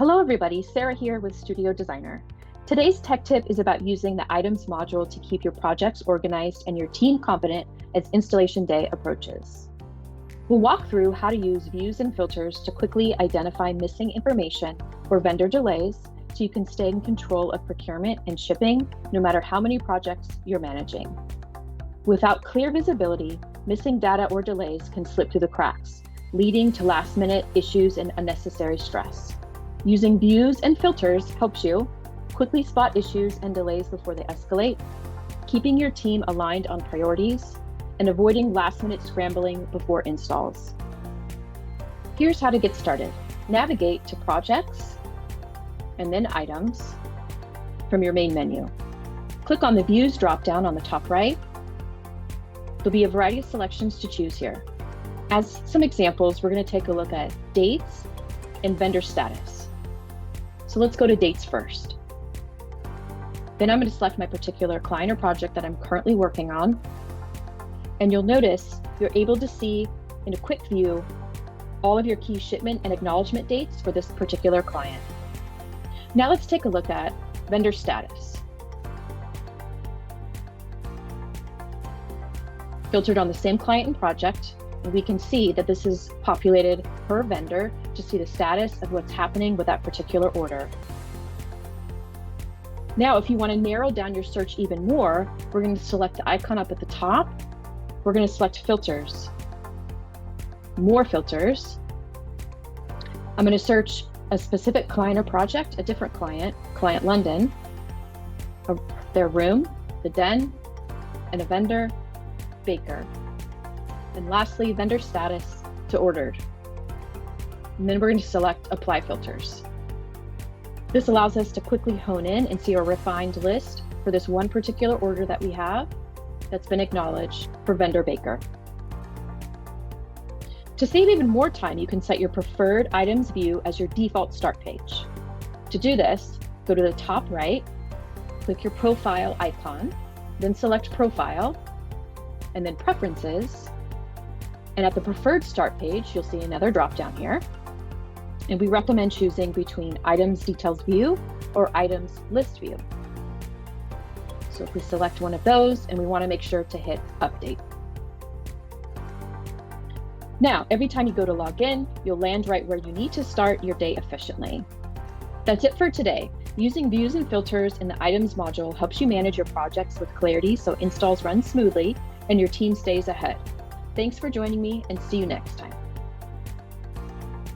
Hello everybody, Sarah here with Studio Designer. Today's tech tip is about using the items module to keep your projects organized and your team confident as installation day approaches. We'll walk through how to use views and filters to quickly identify missing information or vendor delays so you can stay in control of procurement and shipping no matter how many projects you're managing. Without clear visibility, missing data or delays can slip through the cracks, leading to last-minute issues and unnecessary stress. Using views and filters helps you quickly spot issues and delays before they escalate, keeping your team aligned on priorities, and avoiding last-minute scrambling before installs. Here's how to get started. Navigate to Projects and then Items from your main menu. Click on the Views drop-down on the top right. There'll be a variety of selections to choose here. As some examples, we're going to take a look at dates and vendor status. So let's go to dates first. Then I'm going to select my particular client or project that I'm currently working on. And you'll notice you're able to see in a quick view all of your key shipment and acknowledgement dates for this particular client. Now let's take a look at vendor status. Filtered on the same client and project, and we can see that this is populated per vendor to see the status of what's happening with that particular order. Now, if you want to narrow down your search even more, we're going to select the icon up at the top. We're going to select filters, more filters. I'm going to search a specific client or project, a different client, Client London, their room, the den, and a vendor, Baker. And lastly, vendor status to ordered. And then we're going to select apply filters. This allows us to quickly hone in and see a refined list for this one particular order that we have that's been acknowledged for vendor Baker. To save even more time, you can set your preferred items view as your default start page. To do this, go to the top right, click your profile icon, then select profile, and then preferences. And at the preferred start page, you'll see another drop-down here. And we recommend choosing between items details view or items list view. So if we select one of those, and we want to make sure to hit update. Now, every time you go to log in, you'll land right where you need to start your day efficiently. That's it for today. Using views and filters in the items module helps you manage your projects with clarity so installs run smoothly and your team stays ahead. Thanks for joining me, and see you next time.